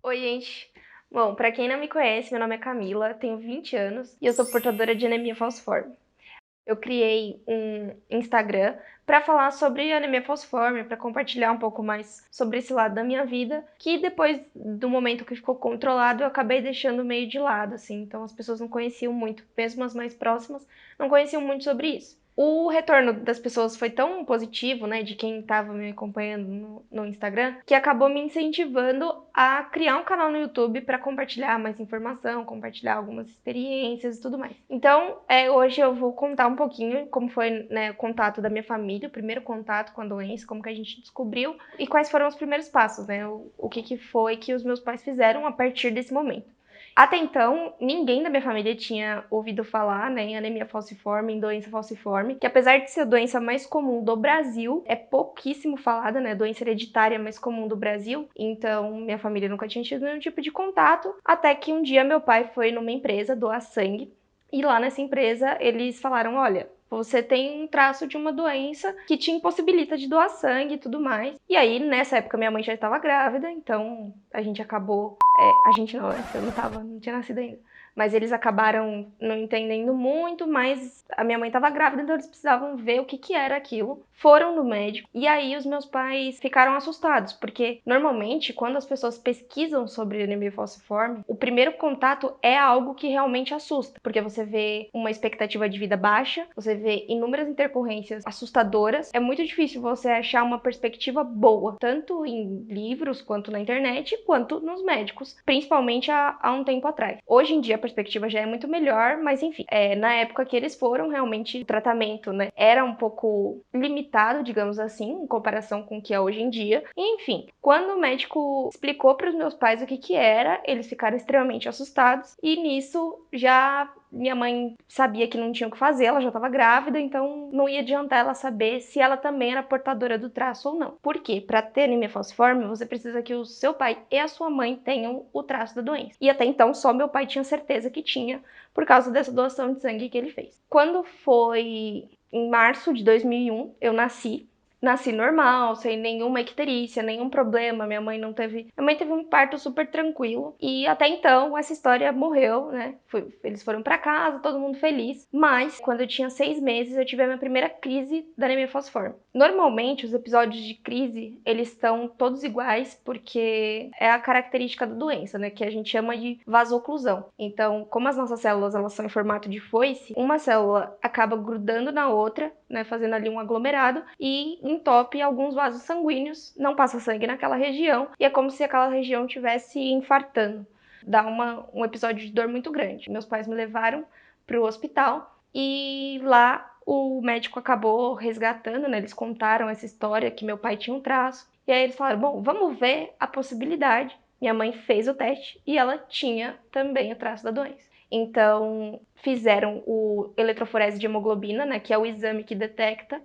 Oi, gente. Bom, pra quem não me conhece, meu nome é Camila, tenho 20 anos e eu sou portadora de anemia falciforme. Eu criei um Instagram pra falar sobre anemia falciforme, pra compartilhar um pouco mais sobre esse lado da minha vida, que depois do momento que ficou controlado, eu acabei deixando meio de lado, assim. Então as pessoas não conheciam muito, mesmo as mais próximas, não conheciam muito sobre isso. O retorno das pessoas foi tão positivo, né, de quem estava me acompanhando no Instagram, que acabou me incentivando a criar um canal no YouTube para compartilhar mais informação, compartilhar algumas experiências e tudo mais. Então, hoje eu vou contar um pouquinho como foi, né, o contato da minha família, o primeiro contato com a doença, como que a gente descobriu e quais foram os primeiros passos, né, o que foi que os meus pais fizeram a partir desse momento. Até então, ninguém da minha família tinha ouvido falar, né, em anemia falciforme, em doença falciforme, que apesar de ser a doença mais comum do Brasil, é pouquíssimo falada, né, doença hereditária mais comum do Brasil. Então, minha família nunca tinha tido nenhum tipo de contato, até que um dia meu pai foi numa empresa doar sangue, e lá nessa empresa eles falaram, olha, você tem um traço de uma doença que te impossibilita de doar sangue e tudo mais. E aí, nessa época, minha mãe já estava grávida, então a gente acabou a gente não, né? Eu não tinha nascido ainda. Mas eles acabaram não entendendo muito, mas a minha mãe estava grávida, então eles precisavam ver o que que era aquilo. Foram no médico e aí os meus pais ficaram assustados, porque normalmente quando as pessoas pesquisam sobre anemia falciforme, o primeiro contato é algo que realmente assusta, porque você vê uma expectativa de vida baixa, você vê inúmeras intercorrências assustadoras. É muito difícil você achar uma perspectiva boa, tanto em livros quanto na internet, quanto nos médicos, principalmente há um tempo atrás. Hoje em dia a perspectiva já é muito melhor, mas enfim, na época que eles foram, realmente o tratamento, né, era um pouco limitado, digamos assim, em comparação com o que é hoje em dia. E, enfim, quando o médico explicou para os meus pais o que que era, eles ficaram extremamente assustados e nisso já minha mãe sabia que não tinha o que fazer, ela já estava grávida, então não ia adiantar ela saber se ela também era portadora do traço ou não. Por quê? Para ter anemia falciforme, você precisa que o seu pai e a sua mãe tenham o traço da doença. E até então só meu pai tinha certeza que tinha, por causa dessa doação de sangue que ele fez. Quando foi em março de 2001, eu nasci normal, sem nenhuma icterícia, nenhum problema. Minha mãe teve um parto super tranquilo. E até então essa história morreu, né? Eles foram para casa, todo mundo feliz. Mas quando eu tinha 6 meses, eu tive a minha primeira crise da anemia falciforme. Normalmente os episódios de crise eles estão todos iguais porque é a característica da doença, né? Que a gente chama de vasoclusão. Então, como as nossas células elas são em formato de foice, uma célula acaba grudando na outra, né? Fazendo ali um aglomerado e entope alguns vasos sanguíneos, não passa sangue naquela região e é como se aquela região estivesse infartando. Dá um episódio de dor muito grande. Meus pais me levaram para o hospital e lá o médico acabou resgatando, né? Eles contaram essa história que meu pai tinha um traço. E aí eles falaram, bom, vamos ver a possibilidade. Minha mãe fez o teste e ela tinha também o traço da doença. Então, fizeram o eletroforese de hemoglobina, né, que é o exame que detecta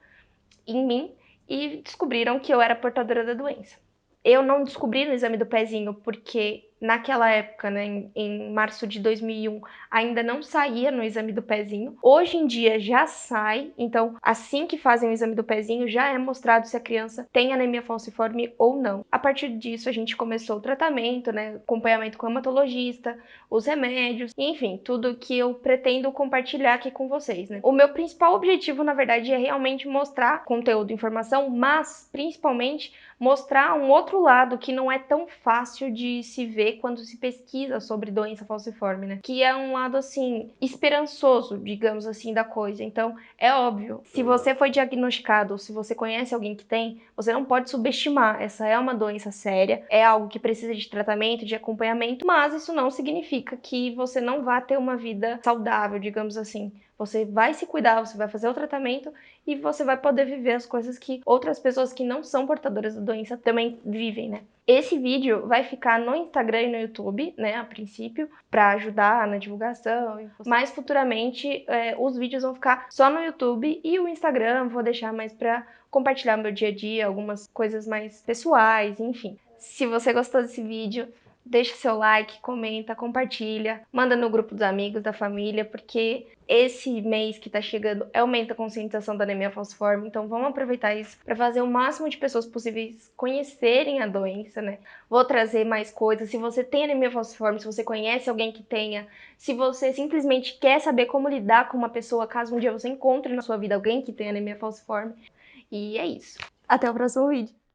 em mim, e descobriram que eu era portadora da doença. Eu não descobri no exame do pezinho porque naquela época, né, em março de 2001, ainda não saía no exame do pezinho. Hoje em dia já sai, então assim que fazem o exame do pezinho já é mostrado se a criança tem anemia falciforme ou não. A partir disso a gente começou o tratamento, né, acompanhamento com o hematologista, os remédios, enfim, tudo que eu pretendo compartilhar aqui com vocês, né. O meu principal objetivo, na verdade, é realmente mostrar conteúdo, informação, mas principalmente mostrar um outro lado que não é tão fácil de se ver quando se pesquisa sobre doença falciforme, né? Que é um lado, assim, esperançoso, digamos assim, da coisa. Então, é óbvio, se você foi diagnosticado ou se você conhece alguém que tem, você não pode subestimar. Essa é uma doença séria, é algo que precisa de tratamento, de acompanhamento, mas isso não significa que você não vá ter uma vida saudável, digamos assim. Você vai se cuidar, você vai fazer o tratamento e você vai poder viver as coisas que outras pessoas que não são portadoras da doença também vivem, né? Esse vídeo vai ficar no Instagram e no YouTube, né, a princípio, para ajudar na divulgação. Mas futuramente os vídeos vão ficar só no YouTube e o Instagram vou deixar mais para compartilhar meu dia a dia, algumas coisas mais pessoais, enfim. Se você gostou desse vídeo, deixa seu like, comenta, compartilha, manda no grupo dos amigos, da família, porque esse mês que tá chegando é o mês da conscientização da anemia falciforme, então vamos aproveitar isso para fazer o máximo de pessoas possíveis conhecerem a doença, né? Vou trazer mais coisas. Se você tem anemia falciforme, se você conhece alguém que tenha, se você simplesmente quer saber como lidar com uma pessoa, caso um dia você encontre na sua vida alguém que tenha anemia falciforme. E é isso. Até o próximo vídeo.